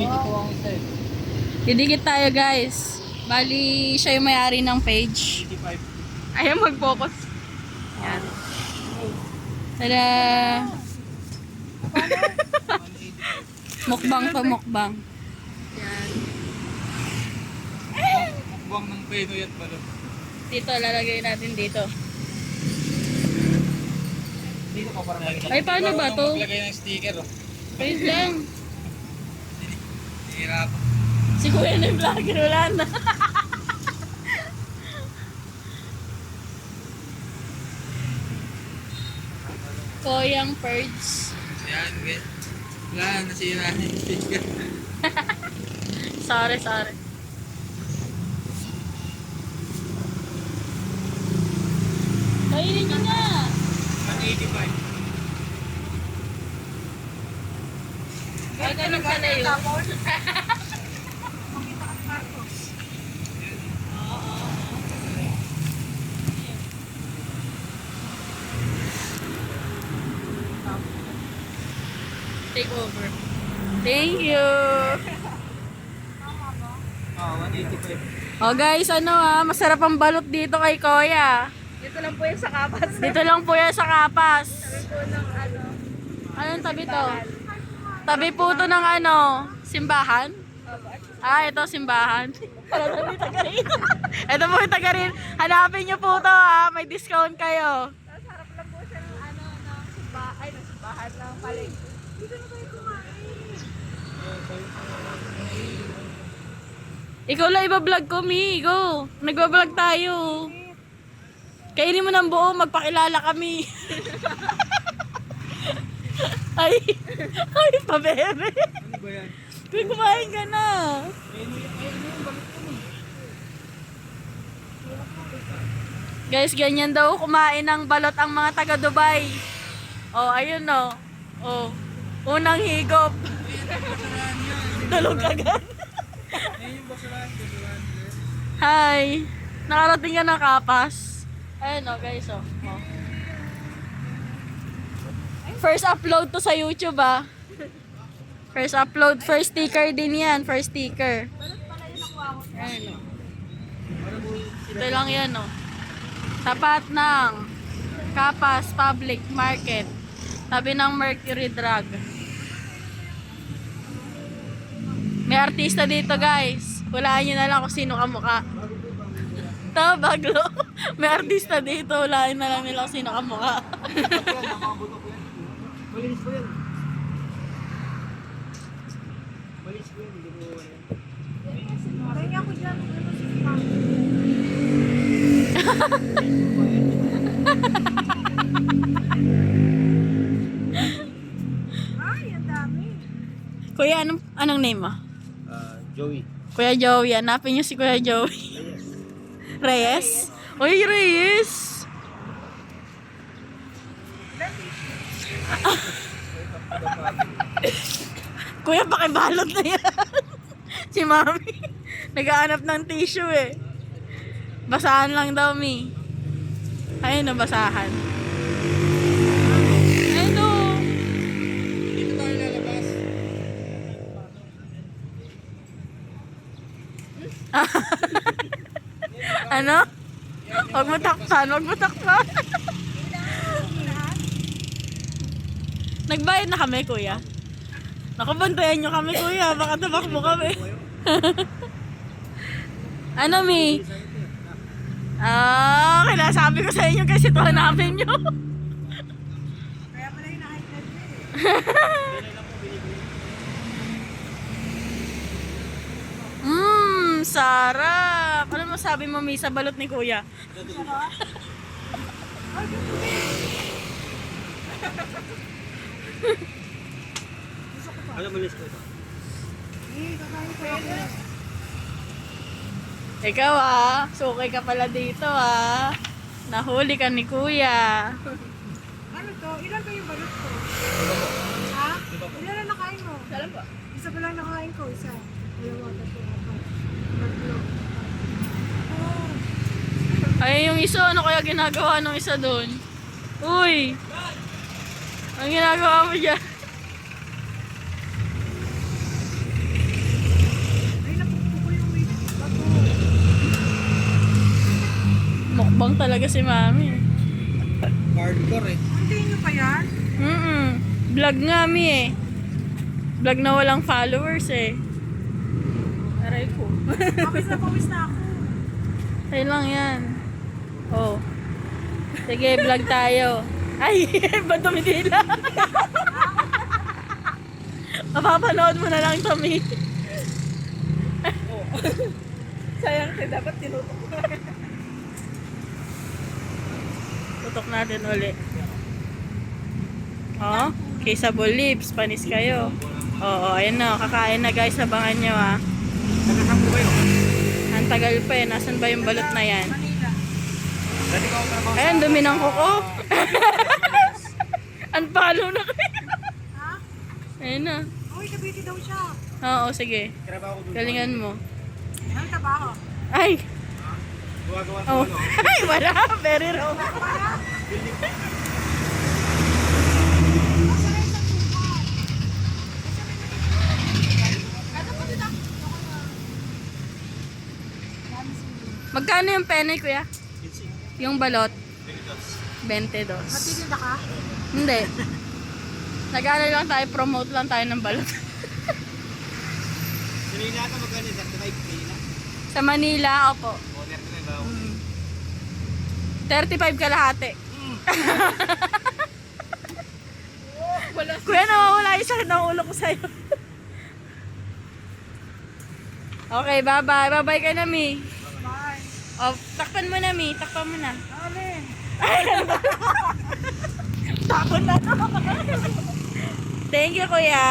22 ang isa eh. Didikit tayo guys. Bali, siya yung may-ari ng page. 85. Ayaw mag-focus. Yan. Tada! Mukbang to, mukbang. Yan. Mukbang ng Pinoy at balot. Dito, lalagay natin dito. Dito pa parang lagi. Ay, paano ba to? Maglagay ng sticker oh. Wait lang. Hirap. Si Kuya na yung vlogger, wala na. Koyang Perds. Yan, wait. Wala, nasira na yung sticker. Sorry, sorry. Kainin nyo na. 185. Ay, ganun pala yun. Take over. Thank you. Oh, 185. Oh guys, masarap ang balot dito kay Kuya. Dito lang po yung sa kapas. Dito lang po yan sa Kapas. Sabi po ng ano. Anong tabi to? Tabi po to ng simbahan? Ah, ito simbahan. Ito po yung taga-rin. Hanapin nyo po to may discount kayo. Tapos harap lang po siya ng ano, ng simbahan ng palengke. Dito na kayo kumain. Ikaw lang iba-vlog ko, Mi. Go. Nagba-vlog tayo. Kainin mo ng buo, magpakilala kami. Ay, pabebe. Ano ba yan? Kuy, kumain ka na. Guys, ganyan daw kumain ng balot ang mga taga Dubai. Oh, ayun no. Oh, unang higop. Tulog agad. Ayun yung basurahan. Hi. Nakarating ka ng Kapas. Ayun oh, guys oh. Oh. First upload to sa YouTube First upload, first sticker din yan, first sticker. Ayun oh. Ito lang yan oh. Tapat ng Kapas Public Market. Tabi ng Mercury Drug. May artista dito guys. Hulaan nyo na lang kung sino kamukha. Ito, baglo. May artista dito. Hulaan na lang nila kung sino kamukha. Malinis po yan. Malinis po yan. Hindi mo yan. Maray ako dyan. Ay, ang dami. Kuya, anong name mo? Joey. Kuya Joey. Hanapin nyo si Kuya Joey. Reyes? Uy, Reyes! Kuya, pakibalot na yan. Si Mami. Naghahanap ng tissue Basahan lang daw, Mi. Ayun, basahan. Ayun o. Dito tayo lalabas. Ano? Huwag mo takpan, huwag mo takpan. Nagbayad na kami, Kuya. Nakabantayan nyo kami, Kuya. Baka tabakbo kami. Ano, Mi? Kinasabi ko sa inyo kasi ito hanapin nyo. Kaya pala yung nakikita Sarap. Ano masabi mo, Mi, sa balot ni Kuya? Ano malinis po ito? Ikaw sukay ka pala dito Nahuli ka ni Kuya. Ano to? Ilan ba yung balot ko? Ha? Ilan na nakain mo? Alam ba? Isa pa lang nakain ko. Isa. Dalawa, tatlo, apat. Tatlo. Oh. Ay, yung isa, ano kaya ginagawa nung isa doon? Uy! Ang ginagawa mo dyan? Matapang talaga si mami. Hardcore eh. Hindi nyo pa yan? Vlog nga mi eh. Vlog na walang followers eh. Aray ko. Pawis na ako. Ay lang yan. Oh. Sige, vlog tayo. Ay, ba't tumitila? Mapapanood mo na lang, Tommy. Sayang kayo, dapat tinutok ko. Tutok natin uli. Oh, kissable lips. Panis kayo. Oo, ayun na. Kakain na guys. Abangan nyo ah. Nagkasama ko kayo. Ang tagal pa eh. Nasan ba yung balot na yan? Manila. Dati ko ako trabaho Ayan, dumi ng kuko. Ang palo na kayo. Ha? Ayun na. Uy, kabiti daw siya. Oo, sige. Trabaho ko doon. Galingan mo. Ano trabaho? Ay! Gumagawa sa Oh. ano. Ay, wala. Very raw. Magkano yung penne, kuya? Yung balot? 22. Matitinda ka? Hindi. Nag-ano lang tayo, promote lang tayo ng balot. Sinila ka magkano sa Manila. Sa Manila, opo. Owner ko na ba? 35 kalahati. Kuya, nawawala yung sakit ng ulo ko sa'yo. Okay, bye-bye. Bye-bye ka na, Mi. Bye. Oh, takpan mo na, Mi. Takpan mo na. Alin? Takpan na. Thank you, kuya.